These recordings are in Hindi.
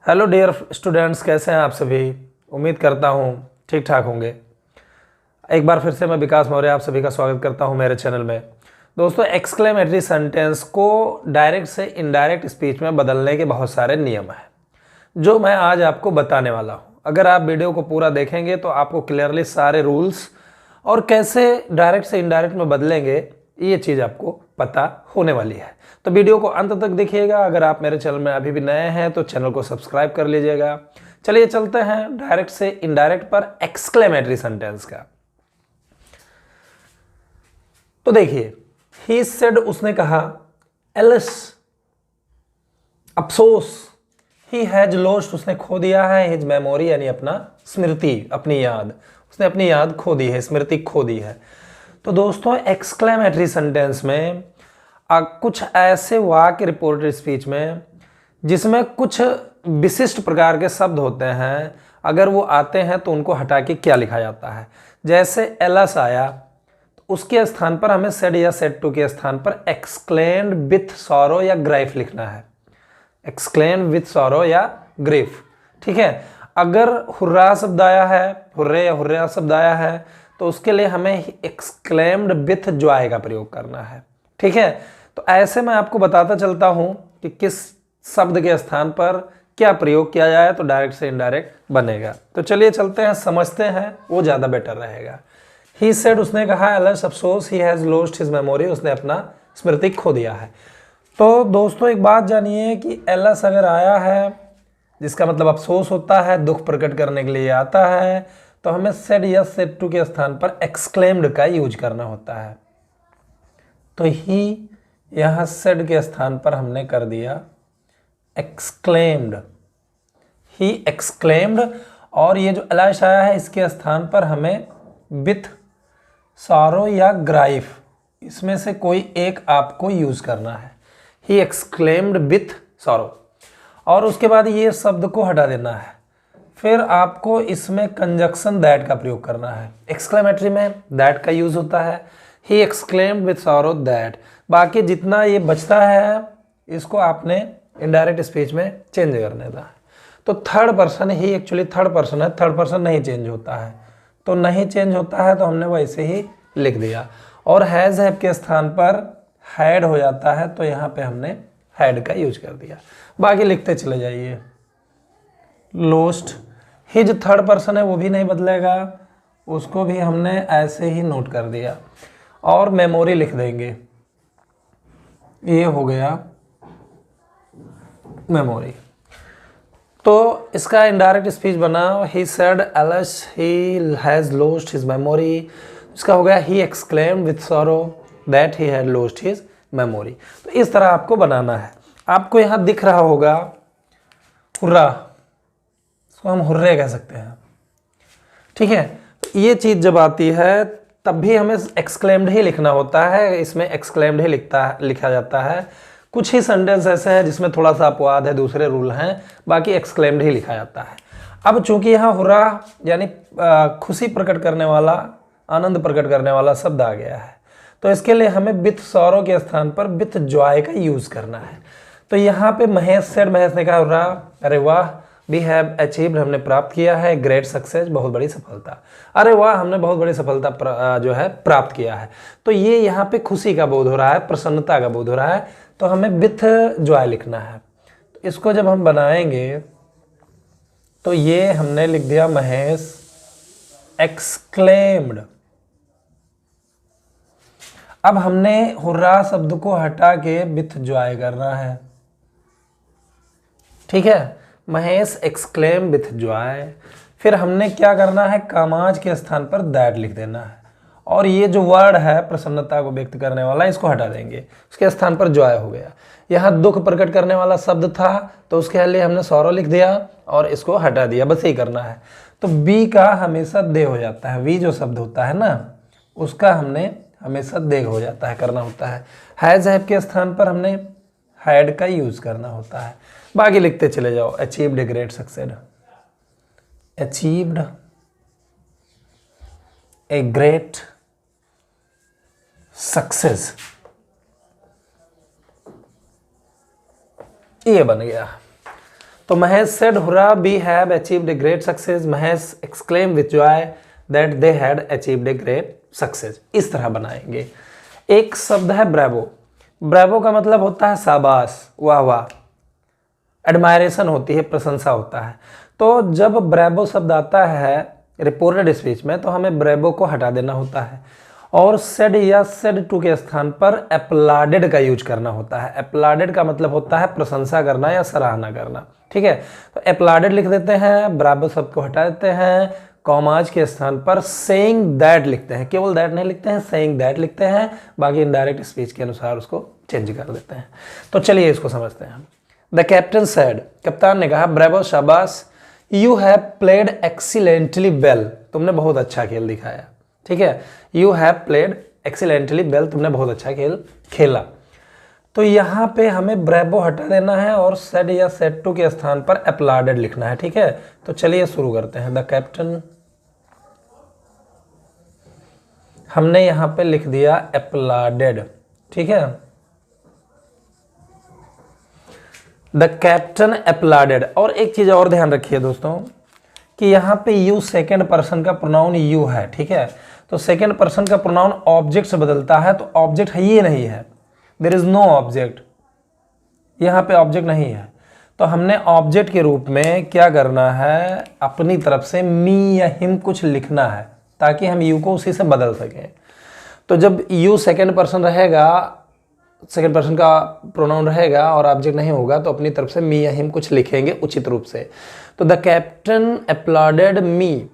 हेलो डियर स्टूडेंट्स, कैसे हैं आप सभी। उम्मीद करता हूँ ठीक ठाक होंगे। एक बार फिर से मैं विकास मौर्य आप सभी का स्वागत करता हूँ मेरे चैनल में। दोस्तों, एक्सक्लेमेटरी सेंटेंस को डायरेक्ट से इनडायरेक्ट स्पीच में बदलने के बहुत सारे नियम हैं जो मैं आज आपको बताने वाला हूँ। अगर आप वीडियो को पूरा देखेंगे तो आपको क्लियरली सारे रूल्स और कैसे डायरेक्ट से इनडायरेक्ट में बदलेंगे ये चीज़ आपको पता होने वाली है। तो वीडियो को अंत तक देखिएगा। अगर आप मेरे चैनल में अभी भी नए हैं तो चैनल को सब्सक्राइब कर लीजिएगा। चलिए चलते हैं डायरेक्ट से इनडायरेक्ट पर एक्सक्लेमेटरी सेंटेंस का। तो देखिए, ही सेड उसने कहा, एलिस अफसोस, ही हैज लॉस्ट उसने खो दिया है, हिज मेमोरी यानी अपना स्मृति, अपनी याद, उसने अपनी याद खो दी है, स्मृति खो दी है। तो दोस्तों, एक्सक्लेमेटरी सेंटेंस में कुछ ऐसे वाक्य रिपोर्टेड स्पीच में जिसमें कुछ विशिष्ट प्रकार के शब्द होते हैं, अगर वो आते हैं तो उनको हटा के क्या लिखा जाता है। जैसे एलस आया तो उसके स्थान पर हमें सेड या सेड टू के स्थान पर एक्सक्लेम्ड विथ सॉरो या ग्राइफ लिखना है। एक्सक्लेम्ड विथ सॉरो या ग्रीफ, ठीक है। अगर हुर्रा शब्द आया है, हुर्रे या हुर्रा शब्द आया है, तो उसके लिए हमें एक्सक्लेम्ड विथ जॉय का प्रयोग करना है, ठीक है। तो ऐसे मैं आपको बताता चलता हूं कि किस शब्द के स्थान पर क्या प्रयोग किया जाए तो डायरेक्ट से इनडायरेक्ट बनेगा। तो चलिए चलते हैं, समझते हैं, वो ज़्यादा बेटर रहेगा। ही सेड उसने कहा, एलस अफसोस, he has lost his memory, उसने अपना स्मृति खो दिया है। तो दोस्तों, एक बात जानिए कि एलस अगर आया है जिसका मतलब अफसोस होता है, दुख प्रकट करने के लिए आता है, तो हमें सेड या सेड टू के स्थान पर एक्सक्लेम्ड का यूज करना होता है। तो ही यहाँ सेड के स्थान पर हमने कर दिया एक्सक्लेम्ड, ही एक्सक्लेम्ड। और ये जो एलस आया है इसके स्थान पर हमें विथ सॉरो या ग्राइफ, इसमें से कोई एक आपको यूज करना है। ही एक्सक्लेम्ड विथ सॉरो, और उसके बाद ये शब्द को हटा देना है। फिर आपको इसमें कंजक्शन दैट का प्रयोग करना है। एक्सक्लेमेटरी में दैट का यूज होता है। ही एक्सक्लेम्ड विथ सॉरो दैट। बाकी जितना ये बचता है इसको आपने इनडायरेक्ट स्पीच में चेंज करने देना है। तो थर्ड पर्सन ही एक्चुअली थर्ड पर्सन है, थर्ड पर्सन नहीं चेंज होता है, तो नहीं चेंज होता है तो हमने वैसे ही लिख दिया। और हैज़ हैव के स्थान पर हैड हो जाता है, तो यहाँ पे हमने हैड का यूज कर दिया। बाकी लिखते चले जाइए। लोस्ट, हिज थर्ड पर्सन है वो भी नहीं बदलेगा, उसको भी हमने ऐसे ही नोट कर दिया। और मेमोरी लिख देंगे, ये हो गया मेमोरी। तो इसका इनडायरेक्ट स्पीच बना, he said Alice he has lost his memory. इसका हो गया he exclaimed with sorrow that he had lost his memory. तो इस तरह आपको बनाना है। आपको यहाँ दिख रहा होगा हुर्रा, इसको हम हुर्रे कह सकते हैं, ठीक है। तो ये चीज़ जब आती है तब भी हमें एक्सक्लेम्ड ही लिखना होता है, इसमें एक्सक्लेम्ड ही लिखा जाता है। कुछ ही सेंटेंस ऐसे हैं जिसमें थोड़ा सा अपवाद है, दूसरे रूल हैं, बाकी एक्सक्लेम्ड ही लिखा जाता है। अब चूंकि यहाँ हुर्रा यानी खुशी प्रकट करने वाला, आनंद प्रकट करने वाला शब्द आ गया है, तो इसके लिए हमें विथ सॉरो के स्थान पर विथ जॉय का यूज करना है। तो यहाँ पे महेश सेड, महेश ने कहा हुर्रा, अरे वाह, वी हैव अचीव्ड, हमने प्राप्त किया है, ग्रेट सक्सेस, बहुत बड़ी सफलता, अरे वाह हमने बहुत बड़ी सफलता जो है प्राप्त किया है। तो ये यहाँ पे खुशी का बोध हो रहा है, प्रसन्नता का बोध हो रहा है, तो हमें विथ जॉय लिखना है। तो इसको जब हम बनाएंगे तो ये हमने लिख दिया महेश एक्सक्लेम्ड। अब हमने हुर्रा शब्द को हटा के विथ जॉय करना है, ठीक है। Mahesh exclaim with joy. फिर हमने क्या करना है, कामाज के स्थान पर दैट लिख देना है, और ये जो वर्ड है प्रसन्नता को व्यक्त करने वाला, इसको हटा देंगे, उसके स्थान पर जॉय हो गया। यहाँ दुख प्रकट करने वाला शब्द था तो उसके लिए हमने सॉरो लिख दिया और इसको हटा दिया, बस यही करना है। तो बी का हमेशा दे हो जाता है, वी जो शब्द होता है ना उसका हमने हमेशा दे हो जाता है, करना होता है। हैज हैव के स्थान पर हमने हैड का यूज करना होता है। बाकी लिखते चले जाओ, achieved a great success, achieved a great success, ये बन गया। तो Mahesh said hurrah we have achieved a great success, Mahesh exclaim with joy that they had achieved a great success. इस तरह बनाएंगे। एक शब्द है ब्रेवो। ब्रेवो का मतलब होता है शाबाश, वाह वाह, एडमायरेशन होती है, प्रशंसा होता है। तो जब ब्रेवो शब्द आता है रिपोर्टेड स्पीच में तो हमें ब्रेवो को हटा देना होता है और सेड या सेड टू के स्थान पर एप्लाडेड का यूज करना होता है। एप्लाडेड का मतलब होता है प्रशंसा करना या सराहना करना, ठीक है। तो एप्लाडेड लिख देते हैं, ब्रेवो शब्द को हटा देते हैं, कॉमाज के स्थान पर सेइंग दैट लिखते हैं, केवल दैट नहीं लिखते हैं, सेइंग दैट लिखते हैं, बाकी इनडायरेक्ट स्पीच के अनुसार उसको चेंज कर देते हैं। तो चलिए इसको समझते हैं। द कैप्टन सेड, कप्तान ने कहा, ब्रेवो शाबाश, you have played excellently well, तुमने बहुत अच्छा खेल दिखाया, ठीक है। You have played excellently well, तुमने बहुत अच्छा खेल खेला। तो यहाँ पे हमें ब्रेवो हटा देना है और सेड या सेड टू के स्थान पर एप्लाडेड लिखना है, ठीक है। तो चलिए शुरू करते हैं। द कैप्टन, हमने यहाँ पे लिख दिया एप्लाडेड, ठीक है। The captain applauded. और एक चीज और ध्यान रखिए दोस्तों कि यहाँ पे यू सेकेंड पर्सन का प्रोनाउन यू है, ठीक है। तो सेकेंड पर्सन का प्रोनाउन ऑब्जेक्ट से बदलता है, तो ऑब्जेक्ट है ये नहीं है, देयर इज नो ऑब्जेक्ट, यहाँ पे ऑब्जेक्ट नहीं है। तो हमने ऑब्जेक्ट के रूप में क्या करना है, अपनी तरफ से मी या हिम कुछ लिखना है ताकि हम यू को उसी से बदल सकें। तो जब यू सेकेंड पर्सन रहेगा, सेकेंड पर्सन का प्रोनाउन रहेगा और ऑब्जेक्ट नहीं होगा तो अपनी तरफ से मी या हिम कुछ लिखेंगे उचित रूप से। तो द कैप्टन एप्लॉडेड मी,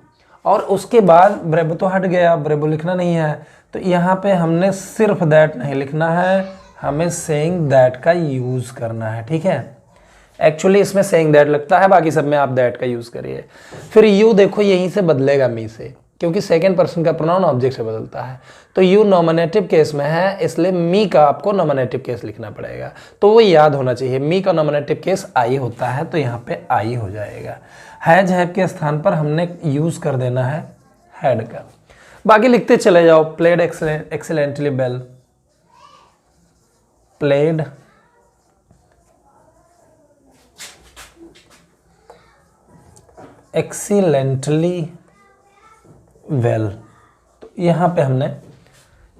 और उसके बाद ब्रेवो तो हट गया, ब्रेवो लिखना नहीं है, तो यहाँ पे हमने सिर्फ दैट नहीं लिखना है, हमें सेइंग दैट का यूज़ करना है, ठीक है। एक्चुअली इसमें सेइंग दैट लगता है, बाकी सब में आप दैट का यूज़ करिए। फिर यू देखो यहीं से बदलेगा मी से, क्योंकि सेकेंड पर्सन का प्रोनाउन ऑब्जेक्ट से बदलता है। तो यू नॉमिनेटिव केस में है, इसलिए मी का आपको नॉमिनेटिव केस लिखना पड़ेगा, तो वो याद होना चाहिए। मी का नॉमिनेटिव केस आई होता है, तो यहाँ पे आई हो जाएगा। हैज हैव के स्थान पर हमने यूज कर देना है हैड का। बाकी लिखते चले जाओ। Played excellently well, played excellently well, तो यहाँ पे हमने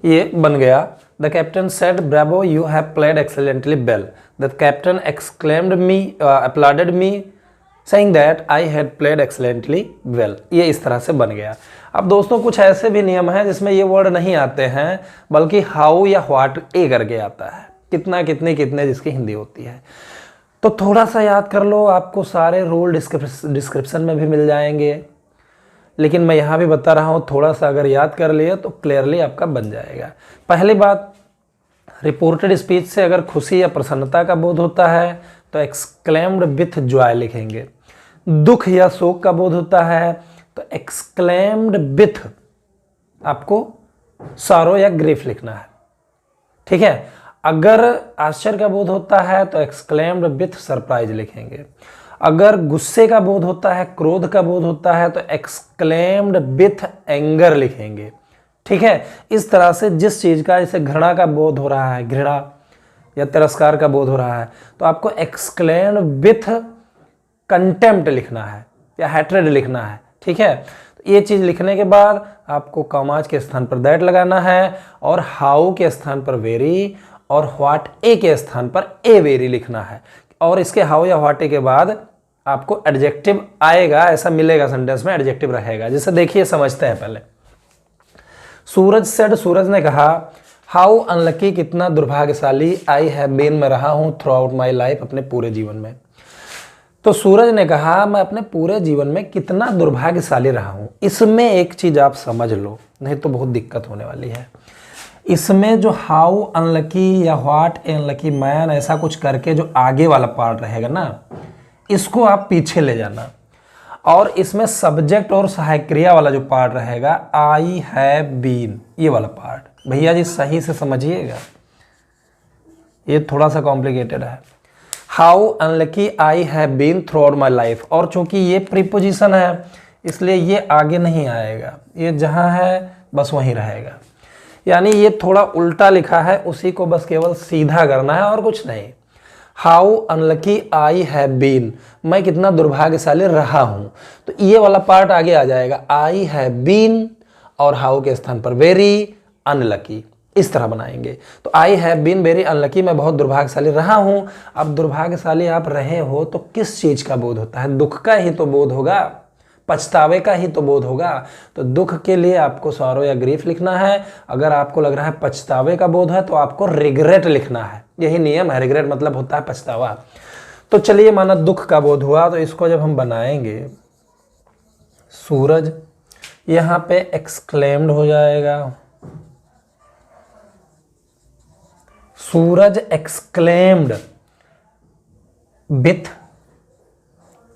ये बन गया। The captain said bravo you have played excellently well, the captain exclaimed me applauded me saying that I had played excellently well. ये इस तरह से बन गया। अब दोस्तों कुछ ऐसे भी नियम हैं जिसमें ये वर्ड नहीं आते हैं, बल्कि हाउ या व्हाट ए करके आता है, कितना कितने कितने जिसकी हिंदी होती है। तो थोड़ा सा याद कर लो, आपको सारे रूल डिस्क्रिप्शन में भी मिल जाएंगे, लेकिन मैं यहाँ भी बता रहा हूँ, थोड़ा सा अगर याद कर लिया तो क्लियरली आपका बन जाएगा। पहली बात, रिपोर्टेड स्पीच से अगर खुशी या प्रसन्नता का बोध होता है तो एक्सक्लेम्ड विथ जॉय लिखेंगे। दुख या शोक का बोध होता है तो एक्सक्लेम्ड विथ आपको सॉरो या ग्रीफ लिखना है, ठीक है। अगर आश्चर्य का बोध होता है तो एक्सक्लेम्ड विथ सरप्राइज लिखेंगे। अगर गुस्से का बोध होता है, क्रोध का बोध होता है, तो एक्सक्लेम्ड विथ एंगर लिखेंगे, ठीक है। इस तरह से जिस चीज का, जैसे घृणा का बोध हो रहा है, घृणा या तिरस्कार का बोध हो रहा है, तो आपको एक्सक्लेम्ड विथ कंटेम्प्ट लिखना है या हैट्रेड लिखना है, ठीक है। तो ये चीज लिखने के बाद आपको कॉमाज के स्थान पर दैट लगाना है और हाउ के स्थान पर वेरी और व्हाट ए के स्थान पर ए वेरी लिखना है। और इसके हाउ या व्हाट ए के बाद आपको एडजेक्टिव आएगा, ऐसा मिलेगा सेंटेंस में, एडजेक्टिव रहेगा। जैसे देखिए समझते हैं पहले। सूरज सेड, सूरज ने कहा, हाउ अनलकी, कितना दुर्भाग्यशाली, आई हैव बीन, मैं रहा हूं, थ्रू आउट माई लाइफ, अपने पूरे जीवन में। तो सूरज ने कहा मैं अपने पूरे जीवन में कितना दुर्भाग्यशाली रहा हूं। इसमें एक चीज आप समझ लो, नहीं तो बहुत दिक्कत होने वाली है। इसमें जो हाउ अनलकी या व्हाट अनलकी मैन ऐसा कुछ करके जो आगे वाला पार्ट रहेगा ना, इसको आप पीछे ले जाना, और इसमें सब्जेक्ट और सहायक क्रिया वाला जो पार्ट रहेगा, आई हैव बीन, ये वाला पार्ट भैया जी सही से समझिएगा, ये थोड़ा सा कॉम्प्लिकेटेड है। How unlucky I have been throughout my life, और चूंकि ये प्रीपोजिशन है इसलिए ये आगे नहीं आएगा, ये जहां है बस वहीं रहेगा। यानी ये थोड़ा उल्टा लिखा है, उसी को बस केवल सीधा करना है और कुछ नहीं। How unlucky I have been, मैं कितना दुर्भाग्यशाली रहा हूं। तो ये वाला पार्ट आगे आ जाएगा, आई हैव बीन और हाउ के स्थान पर वेरी अनलकी, इस तरह बनाएंगे। तो I have been very unlucky, मैं बहुत दुर्भाग्यशाली रहा हूं। अब दुर्भाग्यशाली आप रहे हो तो किस चीज का बोध होता है? दुख का ही तो बोध होगा, पछतावे का ही तो बोध होगा। तो दुख के लिए आपको सॉरो या ग्रीफ लिखना है। अगर आपको लग रहा है पछतावे का बोध है तो आपको रिग्रेट लिखना है। यही नियम है, रिग्रेट मतलब होता है पछतावा। तो चलिए माना दुख का बोध हुआ, तो इसको जब हम बनाएंगे, सूरज यहां पे एक्सक्लेम्ड हो जाएगा, सूरज एक्सक्लेम्ड विथ,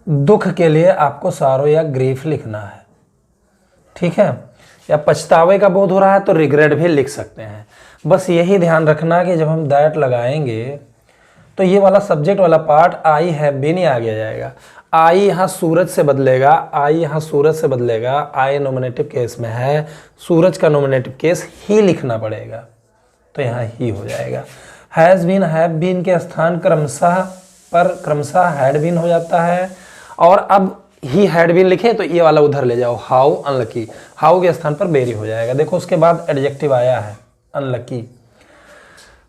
दुख के लिए आपको सॉरो या ग्रीफ लिखना है, ठीक है। या पछतावे का बोध हो रहा है तो रिग्रेट भी लिख सकते हैं। बस यही ध्यान रखना कि जब हम दैट लगाएंगे तो ये वाला सब्जेक्ट वाला पार्ट आई हैव बीन ही आगे जाएगा। आई यहाँ सूरज से बदलेगा, आई यहाँ सूरज से बदलेगा, आई नॉमिनेटिव केस में है, सूरज का नॉमिनेटिव केस ही लिखना पड़ेगा, तो यहाँ ही हो जाएगा। हैज बीन हैव बीन के स्थान क्रमशः पर क्रमशः हैड बीन हो जाता है। और अब ही हैड बीन लिखे तो ये वाला उधर ले जाओ, हाउ अनलकी, हाउ के स्थान पर वेरी हो जाएगा। देखो उसके बाद एडजेक्टिव आया है अनलकी,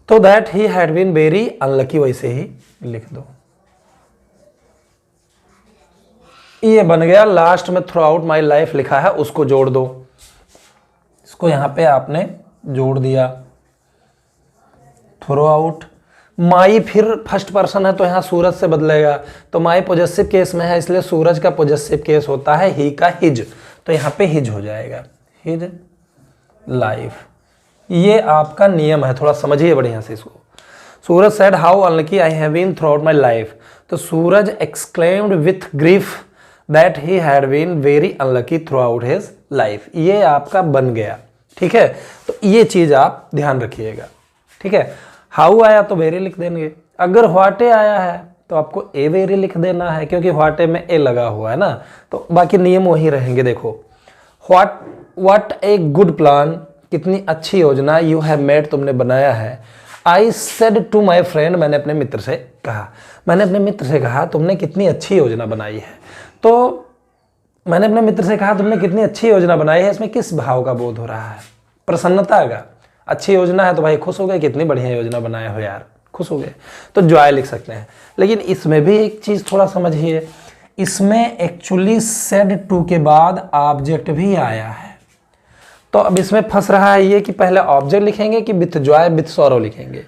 तो that he had been very unlucky वैसे ही लिख दो। ये बन गया। लास्ट में थ्रू आउट माई लाइफ लिखा है, उसको जोड़ दो। इसको यहां पे आपने जोड़ दिया, थ्रू आउट। माई फिर फर्स्ट पर्सन है तो यहाँ सूरज से बदलेगा, तो माई पॉजेसिव केस में है इसलिए सूरज का पॉजेसिव केस होता है ही का हिज, तो यहाँ पे हिज हो जाएगा, हिज लाइफ। ये आपका नियम है, थोड़ा समझिए बढ़िया से इसको। Suraj said how unlucky I have been throughout my life, तो Suraj exclaimed with grief that he had been very unlucky throughout his life. ये आपका बन गया, ठीक है। तो ये चीज आप ध्यान रखिएगा, ठीक है। हाउ आया तो वेरी लिख देंगे, अगर व्हाटे आया है तो आपको ए वेरी लिख देना है, क्योंकि व्हाटे में ए लगा हुआ है ना, तो बाकी नियम वही रहेंगे। देखो व्हाट ए गुड प्लान, कितनी अच्छी योजना, यू हैव मेड, तुमने बनाया है। I said to my friend, मैंने अपने मित्र से कहा, मैंने अपने मित्र से कहा तुमने कितनी अच्छी योजना बनाई है। तो मैंने अपने मित्र से कहा तुमने कितनी अच्छी योजना बनाई है, इसमें किस भाव का बोध हो रहा है? प्रसन्नता का। अच्छी योजना है तो भाई खुश हो गए, कितनी बढ़िया योजना बनाए हो यार, खुश हो गए, तो जॉय लिख सकते हैं। लेकिन इसमें भी एक चीज थोड़ा समझिए, इसमें एक्चुअली सेड टू के बाद ऑब्जेक्ट भी आया है। तो अब इसमें फंस रहा है ये कि पहले ऑब्जेक्ट लिखेंगे कि विथ जॉय विथ सॉरो लिखेंगे।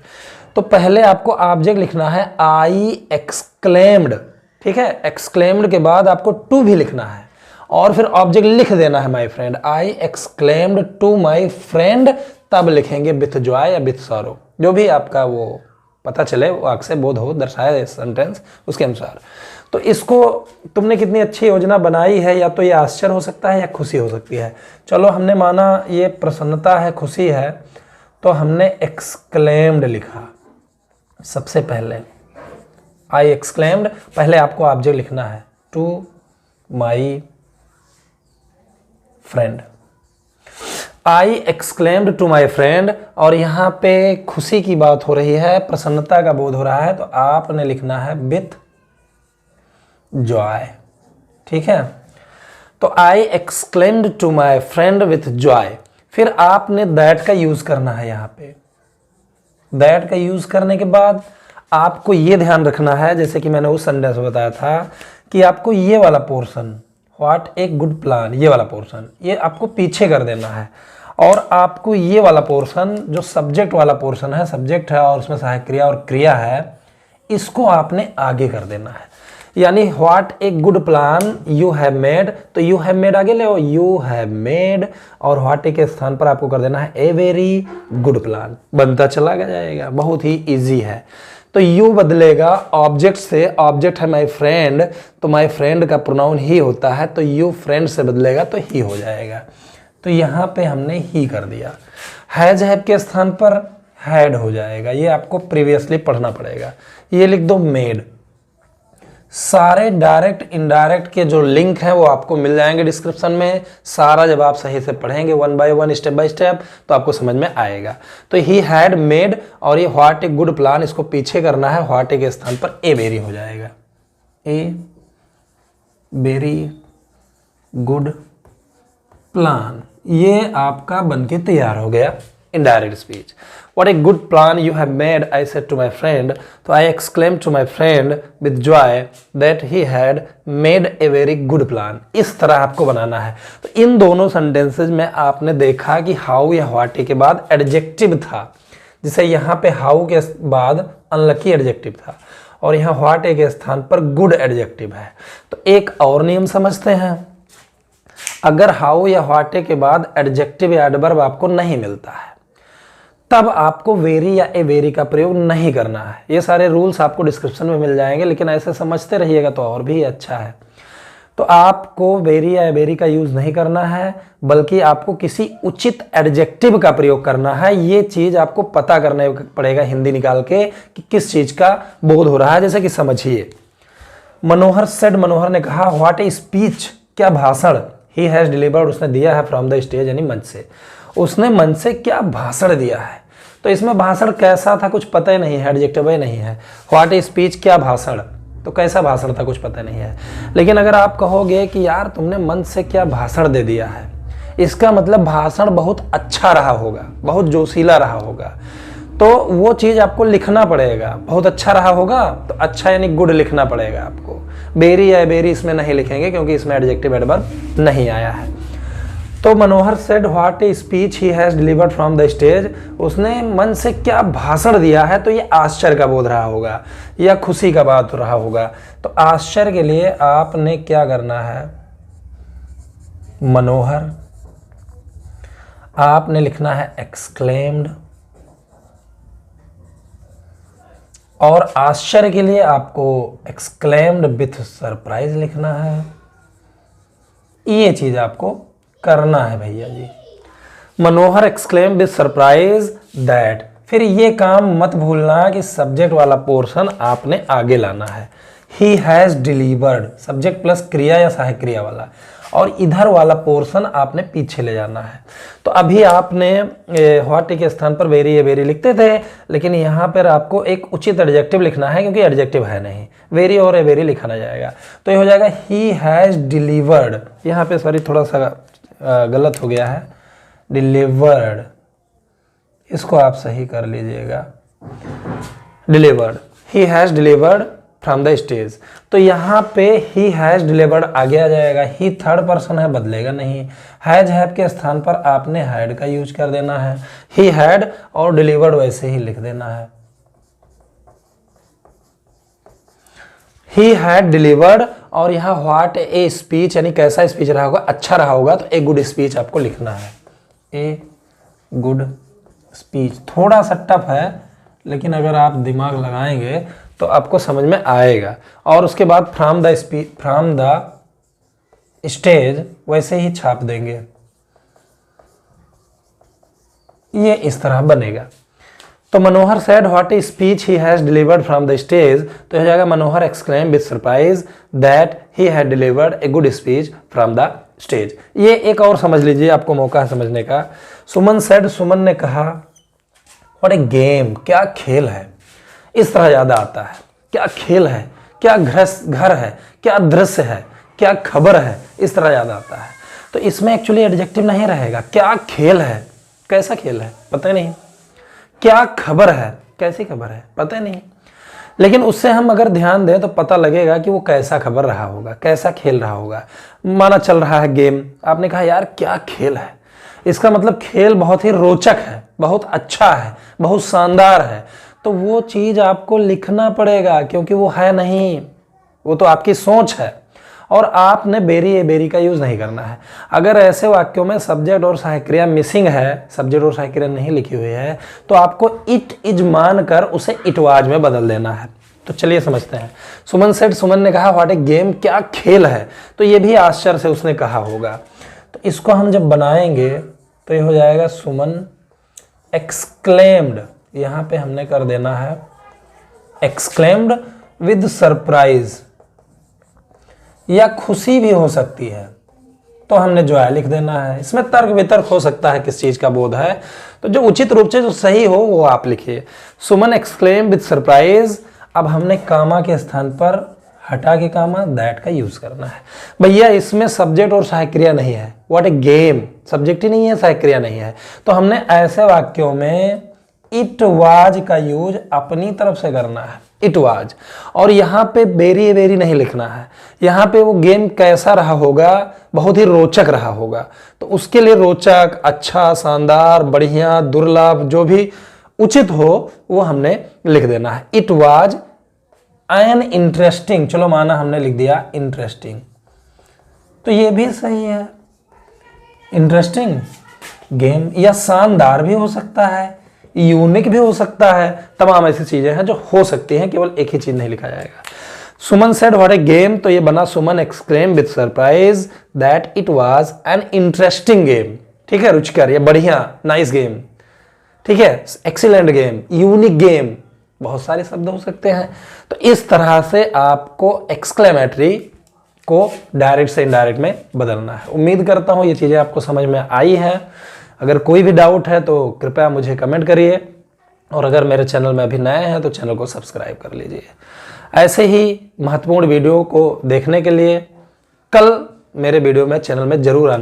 तो पहले आपको ऑब्जेक्ट लिखना है आई एक्सक्लेम्ड, ठीक है। एक्सक्लेम्ड के बाद आपको टू भी लिखना है और फिर ऑब्जेक्ट लिख देना है my friend, I exclaimed to my friend, तब लिखेंगे विथ जॉय या विथ सॉरो, जो भी आपका वो पता चले, वो आंख से बोध हो, दर्शाए सेंटेंस उसके अनुसार। तो इसको तुमने कितनी अच्छी योजना बनाई है, या तो ये आश्चर्य हो सकता है या खुशी हो सकती है। चलो हमने माना ये प्रसन्नता है, खुशी है, तो हमने एक्सक्लेम्ड लिखा सबसे पहले, आई एक्सक्लेम्ड। पहले आपको ऑब्जेक्ट लिखना है to my friend, I exclaimed to my friend, और यहाँ पे खुशी की बात हो रही है, प्रसन्नता का बोध हो रहा है, तो आपने लिखना है विथ जॉय, ठीक है। तो I exclaimed to my friend with joy. फिर आपने दैट का यूज करना है यहाँ पे। दैट का यूज करने के बाद आपको ये ध्यान रखना है, जैसे कि मैंने उस संडे से बताया था, कि आपको ये वाला portion what a good plan, ये वाला पोर्शन ये आपको पीछे कर देना है, और आपको ये वाला पोर्शन जो सब्जेक्ट वाला पोर्शन है, सब्जेक्ट है और उसमें सहायक क्रिया और क्रिया है, इसको आपने आगे कर देना है। यानी what a good plan you have made, तो यू हैव मेड आगे ले आओ, यू हैव मेड, और व्हाट ए के स्थान पर आपको कर देना है ए वेरी गुड प्लान। बनता चला जाएगा, बहुत ही इजी है। तो यू बदलेगा ऑब्जेक्ट से, ऑब्जेक्ट है माई फ्रेंड, तो माई फ्रेंड का प्रोनाउन ही होता है, तो यू फ्रेंड से बदलेगा तो ही हो जाएगा। तो यहाँ पे हमने ही कर दिया। हैज हैव के स्थान पर हैड हो जाएगा, ये आपको प्रीवियसली पढ़ना पड़ेगा। ये लिख दो मेड, सारे डायरेक्ट इनडायरेक्ट के जो लिंक हैं वो आपको मिल जाएंगे डिस्क्रिप्शन में। सारा जब आप सही से पढ़ेंगे 1 by 1 स्टेप बाय स्टेप तो आपको समझ में आएगा। तो ही हैड मेड और ये व्हाट ए गुड प्लान, इसको पीछे करना है, व्हाट ए के स्थान पर ए वेरी हो जाएगा। ए वेरी गुड प्लान, ये आपका बनके तैयार हो गया indirect speech. What a good plan you have made, I said to my friend. तो I exclaimed to my friend with joy that he had made a very good plan. इस तरह आपको बनाना है। तो इन दोनों सेंटेंसेज में आपने देखा कि हाउ या व्हाट के बाद एडजेक्टिव था, जिसे यहाँ पे हाउ के बाद अनलकी एडजेक्टिव था और यहाँ व्हाट के स्थान पर गुड एडजेक्टिव है। तो एक और नियम समझते हैं, अगर हाउ या व्हाट के बाद एडजेक्टिव या एडवर्ब आपको नहीं मिलता है तब आपको वेरी या ए वेरी का प्रयोग नहीं करना है। ये सारे रूल्स आपको डिस्क्रिप्शन में मिल जाएंगे, लेकिन ऐसे समझते रहिएगा तो और भी अच्छा है। तो आपको वेरी या ए वेरी का यूज नहीं करना है, बल्कि आपको किसी उचित एडजेक्टिव का प्रयोग करना है। ये चीज आपको पता करना पड़ेगा हिंदी निकाल के कि किस चीज का बोध हो रहा है। जैसे कि समझिए, मनोहर सेड, मनोहर ने कहा, व्हाट ए स्पीच, क्या भाषण, ही हैज डिलीवर्ड, उसने दिया है, फ्रॉम द स्टेज यानी मंच से। उसने मंच से क्या भाषण दिया है। तो इसमें भाषण कैसा था कुछ पता ही नहीं है, एडजेक्टिव ही नहीं है। व्हाट ए स्पीच, क्या भाषण, तो कैसा भाषण था कुछ पता नहीं है। लेकिन अगर आप कहोगे कि यार तुमने मंच से क्या भाषण दे दिया है, इसका मतलब भाषण बहुत अच्छा रहा होगा, बहुत जोशीला रहा होगा। तो वो चीज़ आपको लिखना पड़ेगा। बहुत अच्छा रहा होगा तो अच्छा यानी गुड लिखना पड़ेगा आपको। बेरी या बेरी इसमें नहीं लिखेंगे क्योंकि इसमें एडजेक्टिव एडवर्ब नहीं आया है। तो Manohar said what a speech he has delivered from the stage, उसने मंच से क्या भाषण दिया है। तो ये आश्चर्य का बोध रहा होगा या खुशी का बात रहा होगा। तो आश्चर्य के लिए आपने क्या करना है, मनोहर, आपने लिखना है एक्सक्लेम्ड, और आश्चर्य के लिए आपको एक्सक्लेम्ड विथ सरप्राइज लिखना है। ये चीज आपको करना है भैया जी। मनोहर एक्सक्लेम विद सरप्राइज दैट, फिर ये काम मत भूलना कि सब्जेक्ट वाला पोर्शन आपने आगे लाना है। ही हैज डिलीवर्ड, सब्जेक्ट प्लस क्रिया या सहायक क्रिया वाला, और इधर वाला पोर्शन आपने पीछे ले जाना है। तो अभी आपने व्हाट के स्थान पर वेरी या वेरी लिखते थे, लेकिन यहाँ पर आपको एक उचित एडजेक्टिव लिखना है क्योंकि एडजेक्टिव है नहीं, वेरी और ए वेरी लिखा ना जाएगा। तो ये हो जाएगा ही हैज डिलीवर्ड, यहाँ पे सॉरी थोड़ा सा गलत हो गया है, डिलीवर्ड, इसको आप सही कर लीजिएगा, delivered, he has delivered from the stage. तो यहाँ पे ही हैज डिलीवर्ड आगे आ जाएगा, ही थर्ड पर्सन है बदलेगा नहीं, हैज हैव के स्थान पर आपने हैड का यूज कर देना है, ही हैड और डिलीवर्ड वैसे ही लिख देना है। ही हैड डिलीवर्ड और यहाँ व्हाट ए स्पीच यानी कैसा स्पीच रहा होगा, अच्छा रहा होगा, तो ए गुड स्पीच आपको लिखना है, ए गुड स्पीच। थोड़ा सा टफ है लेकिन अगर आप दिमाग लगाएंगे तो आपको समझ में आएगा। और उसके बाद फ्रॉम द स्टेज वैसे ही छाप देंगे, ये इस तरह बनेगा। तो Manohar said what a speech he has delivered from the stage, तो हो जाएगा Manohar exclaim with surprise that he had delivered a good speech from the stage. ये एक और समझ लीजिए, आपको मौका है समझने का। सुमन सेड, सुमन ने कहा, व्हाट ए गेम, क्या खेल है। इस तरह याद आता है, क्या खेल है, क्या घर है, क्या दृश्य है, क्या खबर है, इस तरह याद आता है। तो इसमें एक्चुअली एडजेक्टिव नहीं रहेगा, क्या खेल है, कैसा खेल है पता नहीं, क्या खबर है, कैसी खबर है पता नहीं। लेकिन उससे हम अगर ध्यान दें तो पता लगेगा कि वो कैसा खबर रहा होगा, कैसा खेल रहा होगा। माना चल रहा है गेम, आपने कहा यार क्या खेल है, इसका मतलब खेल बहुत ही रोचक है, बहुत अच्छा है, बहुत शानदार है। तो वो चीज आपको लिखना पड़ेगा क्योंकि वो है नहीं, वो तो आपकी सोच है। और आपने बेरी ए बेरी का यूज नहीं करना है। अगर ऐसे वाक्यों में सब्जेक्ट और सहायक क्रिया मिसिंग है, सब्जेक्ट और सहायक क्रिया नहीं लिखी हुई है, तो आपको इट इज मान कर उसे इटवाज में बदल देना है। तो चलिए समझते हैं। सुमन सेड, सुमन ने कहा, व्हाट ए गेम, क्या खेल है। तो ये भी आश्चर्य से उसने कहा होगा। तो इसको हम जब बनाएंगे तो ये हो जाएगा सुमन एक्सक्लेम्ड, यहाँ पे हमने कर देना है एक्सक्लेम्ड विद सरप्राइज, या खुशी भी हो सकती है, तो हमने जो है लिख देना है। इसमें तर्क वितर्क हो सकता है किस चीज का बोध है, तो जो उचित रूप से जो सही हो वो आप लिखिए। सुमन एक्सक्लेम विद सरप्राइज, अब हमने कामा के स्थान पर हटा के कामा दैट का यूज करना है। भैया इसमें सब्जेक्ट और सहायक क्रिया नहीं है, व्हाट ए गेम, सब्जेक्ट ही नहीं है, सहायक क्रिया नहीं है, तो हमने ऐसे वाक्यों में इट वाज का यूज अपनी तरफ से करना है, इट वाज। और यहाँ पे वेरी वेरी नहीं लिखना है, यहाँ पे वो गेम कैसा रहा होगा, बहुत ही रोचक रहा होगा, तो उसके लिए रोचक, अच्छा, शानदार, बढ़िया, दुर्लभ, जो भी उचित हो वो हमने लिख देना है। इट वाज एन इंटरेस्टिंग, चलो माना हमने लिख दिया इंटरेस्टिंग, तो ये भी सही है, इंटरेस्टिंग गेम। या शानदार भी हो सकता है, यूनिक भी हो सकता है, तमाम ऐसी चीजें हैं जो हो सकती हैं, केवल एक ही चीज नहीं लिखा जाएगा। Suman said what a game, तो ये बना Suman exclaim with surprise that it was an interesting game. ठीक है, रुचिकर, ये बढ़िया, नाइस गेम, ठीक है, एक्सीलेंट गेम, यूनिक गेम, बहुत सारे शब्द हो सकते हैं। तो इस तरह से आपको एक्सक्लेमेटरी को डायरेक्ट से इनडायरेक्ट में बदलना है। उम्मीद करता हूं ये चीजें आपको समझ में आई हैं। अगर कोई भी डाउट है तो कृपया मुझे कमेंट करिए, और अगर मेरे चैनल में अभी नए हैं तो चैनल को सब्सक्राइब कर लीजिए। ऐसे ही महत्वपूर्ण वीडियो को देखने के लिए कल मेरे वीडियो में चैनल में जरूर आना।